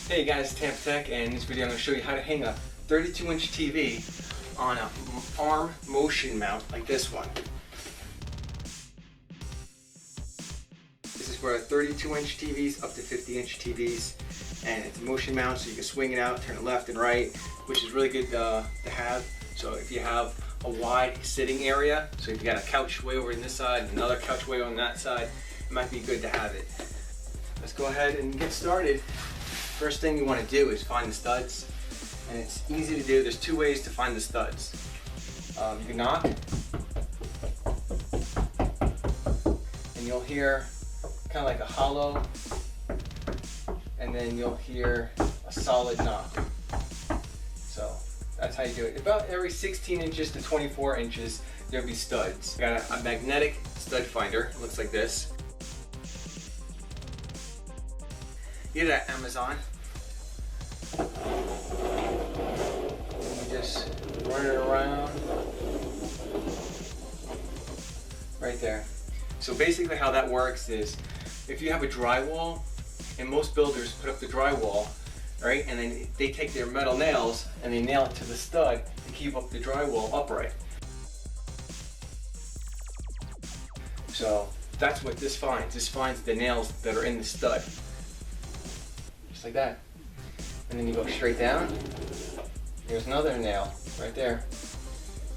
Hey guys, Tampa Tech, and in this video I'm going to show you how to hang a 32-inch TV on an arm motion mount like this one. This is for 32-inch TVs up to 50-inch TVs, and it's a motion mount so you can swing it out, turn it left and right, which is really good to have. So if you have a wide sitting area, so if you got a couch way over on this side and another couch way on that side, it might be good to have it. Let's go ahead and get started. First thing you want to do is find the studs, and it's easy to do. There's two ways to find the studs. You can knock, and you'll hear kind of like a hollow, and then you'll hear a solid knock. So that's how you do it. About every 16 inches to 24 inches, there'll be studs. Got a magnetic stud finder. It looks like this. Get it at Amazon. You just run it around right there. So basically how that works is if you have a drywall, and most builders put up the drywall, right, and then they take their metal nails and they nail it to the stud to keep up the drywall upright. So that's what this finds. This finds the nails that are in the stud. Just like that. And then you go straight down. There's another nail right there.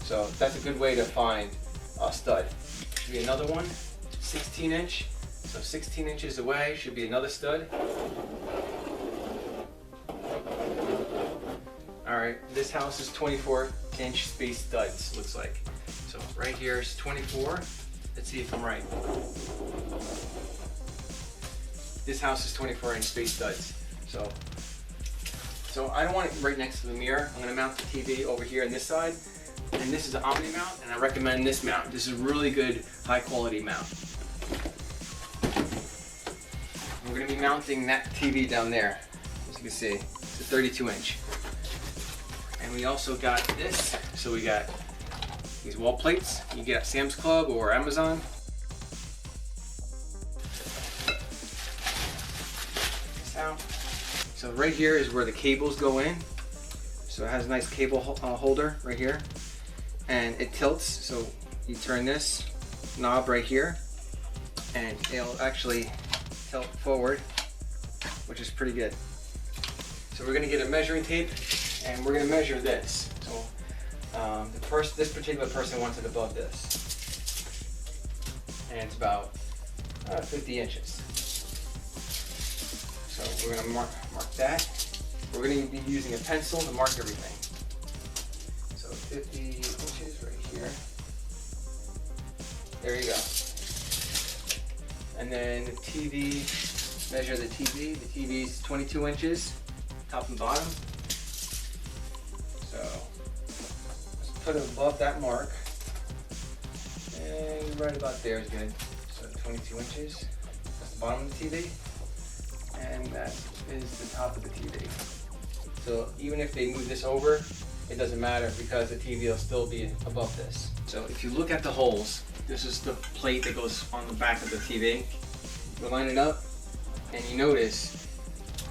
So that's a good way to find a stud. Should be another one, 16 inch. So 16 inches away should be another stud. Alright, this house is 24-inch space studs, looks like. So right here is 24. Let's see if I'm right. This house is 24-inch space studs. So I don't want it right next to the mirror. I'm going to mount the TV over here on this side. And this is an Omni mount, and I recommend this mount. This is a really good, high quality mount. We're going to be mounting that TV down there. As you can see, it's a 32-inch. And we also got this. So we got these wall plates you get at Sam's Club or Amazon. So right here is where the cables go in. So it has a nice cable holder right here, and it tilts. So you turn this knob right here, and it'll actually tilt forward, which is pretty good. So we're gonna get a measuring tape, and we're gonna measure this. So this particular person wants it above this, and it's about 50 inches. So we're going to mark that. We're going to be using a pencil to mark everything. So 50 inches right here. There you go. And then the TV, measure the TV. The TV is 22 inches, top and bottom. So let's put it above that mark. And right about there is good. So 22 inches. That's the bottom of the TV. And that is the top of the TV. So even if they move this over, it doesn't matter because the TV will still be above this. So if you look at the holes, this is the plate that goes on the back of the TV. You line it up, and you notice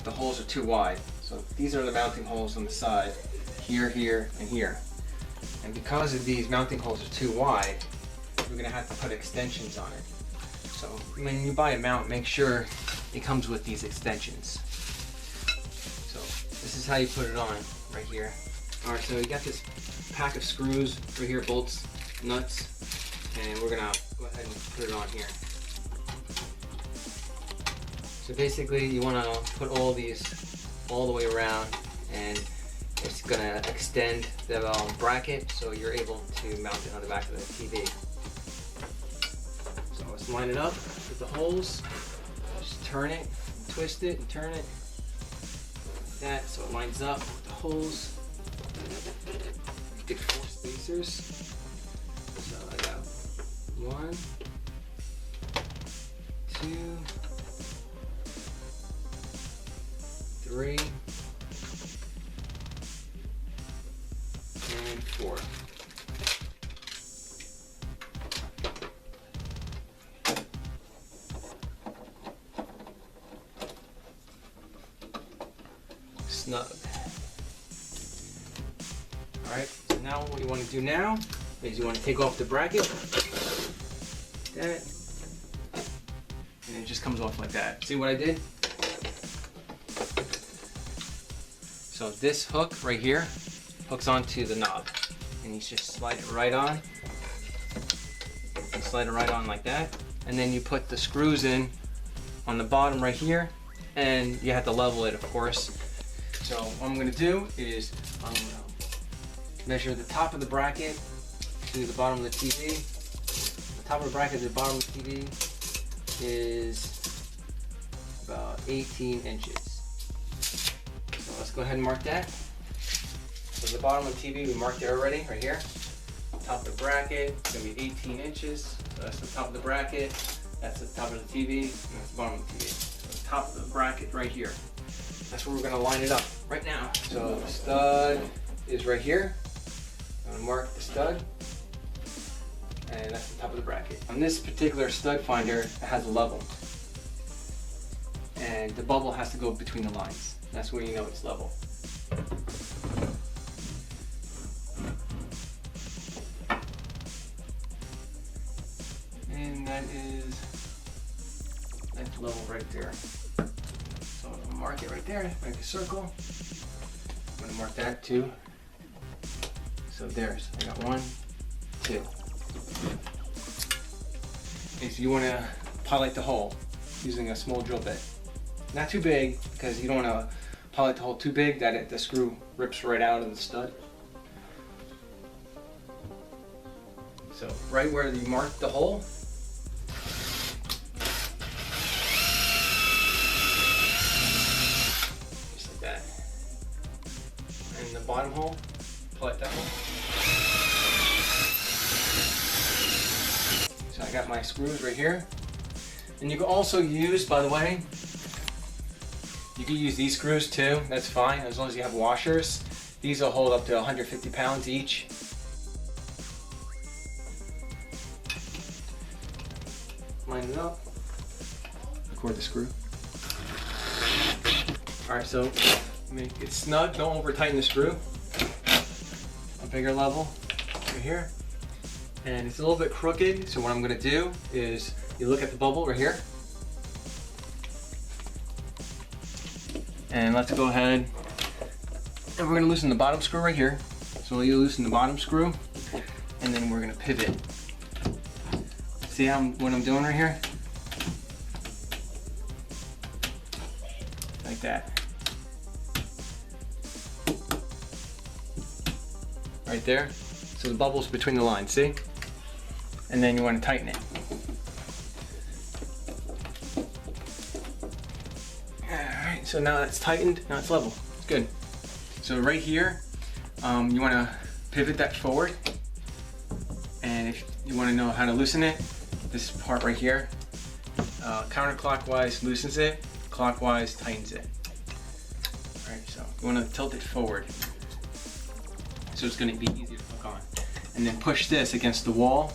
the holes are too wide. So these are the mounting holes on the side, here, here, and here. And because of these mounting holes are too wide, we're gonna have to put extensions on it. So when you buy a mount, make sure it comes with these extensions. So this is how you put it on right here. Alright, so you got this pack of screws right here, bolts, nuts, and we're gonna go ahead and put it on here. So basically you want to put all these all the way around, and it's gonna extend the bracket so you're able to mount it on the back of the TV. So let's line it up with the holes. Just turn it, twist it, and turn it like that so it lines up with the holes. Get 4 spacers. So I got 1, 2, 3, and 4. snug. Alright, so now what you want to do now is you want to take off the bracket. That. And it just comes off like that. See what I did? So this hook right here hooks onto the knob. And you just slide it right on. And slide it right on like that. And then you put the screws in on the bottom right here. And you have to level it, of course. So what I'm going to do is I'm going to measure the top of the bracket to the bottom of the TV. The top of the bracket to the bottom of the TV is about 18 inches. So let's go ahead and mark that. So the bottom of the TV, we marked it already, right here. Top of the bracket, it's going to be 18 inches. So that's the top of the bracket, that's the top of the TV, and that's the bottom of the TV. So the top of the bracket right here. That's where we're going to line it up right now. So the stud is right here. I'm going to mark the stud. And that's the top of the bracket. On this particular stud finder, it has a level. And the bubble has to go between the lines. That's when you know it's level. And that's level right there. So I'm gonna mark it right there, make a circle. I'm gonna mark that too. So there's, I got 1, 2. Okay, so you want to pilot the hole using a small drill bit. Not too big, because you don't want to pilot the hole too big that the screw rips right out of the stud. So right where you mark the hole, just like that. And the bottom hole, pilot that hole. So I got my screws right here. And you can also use, by the way, you can use these screws too, that's fine, as long as you have washers. These will hold up to 150 pounds each. Line it up. Record the screw. Alright, so make it snug, don't over tighten the screw. A bigger level right here. And it's a little bit crooked, so what I'm going to do is you look at the bubble right here. And let's go ahead and we're going to loosen the bottom screw right here. So you loosen the bottom screw and then we're going to pivot. See what I'm doing right here? Like that. Right there. So the bubble's between the lines, see? And then you want to tighten it. Alright, so now that's tightened, now it's level. It's good. So right here, you want to pivot that forward. And if you want to know how to loosen it, this part right here, counterclockwise loosens it, clockwise tightens it. Alright, so you want to tilt it forward. So it's going to be easy to hook on. And then push this against the wall,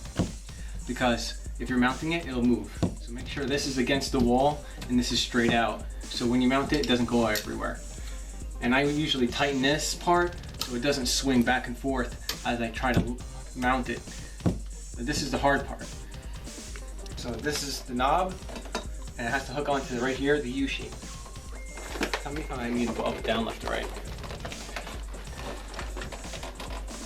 because if you're mounting it, it'll move. So make sure this is against the wall and this is straight out. So when you mount it, it doesn't go everywhere. And I would usually tighten this part so it doesn't swing back and forth as I try to mount it. But this is the hard part. So this is the knob, and it has to hook onto right here, the U shape. Tell me if I need to go up, down, left, or right.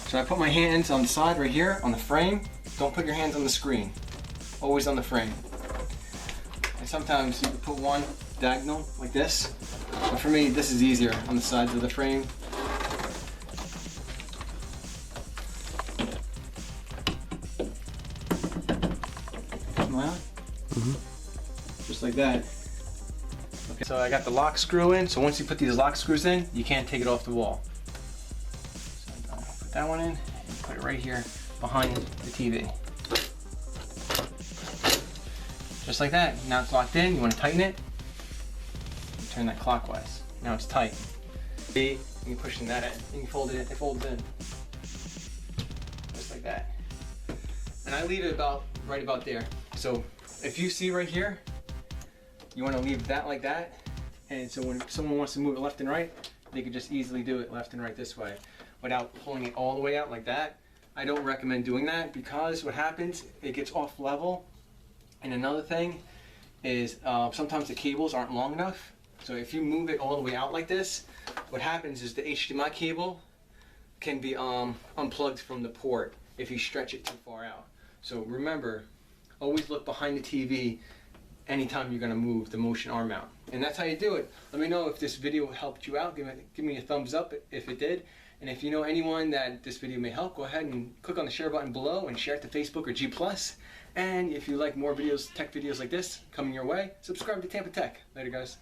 So I put my hands on the side right here on the frame. Don't put your hands on the screen. Always on the frame. And sometimes you can put one diagonal like this. But for me, this is easier on the sides of the frame. Am I on? Mm-hmm. Just like that. Okay. So I got the lock screw in. So once you put these lock screws in, you can't take it off the wall. So I'm gonna put that one in and put it right here behind the TV. Just like that. Now it's locked in. You want to tighten it. You turn that clockwise. Now it's tight. See, and you push in that in. And you fold it in. It folds in. Just like that. And I leave it right about there. So if you see right here, you want to leave that like that. And so when someone wants to move it left and right, they could just easily do it left and right this way without pulling it all the way out like that. I don't recommend doing that because what happens, it gets off level. And another thing is sometimes the cables aren't long enough. So if you move it all the way out like this, what happens is the HDMI cable can be unplugged from the port if you stretch it too far out. So remember, always look behind the TV anytime you're going to move the motion arm out. And that's how you do it. Let me know if this video helped you out. Give me a thumbs up if it did. And if you know anyone that this video may help, go ahead and click on the share button below and share it to Facebook or G+. And if you like more videos, tech videos like this coming your way, subscribe to Tampa Tech. Later, guys.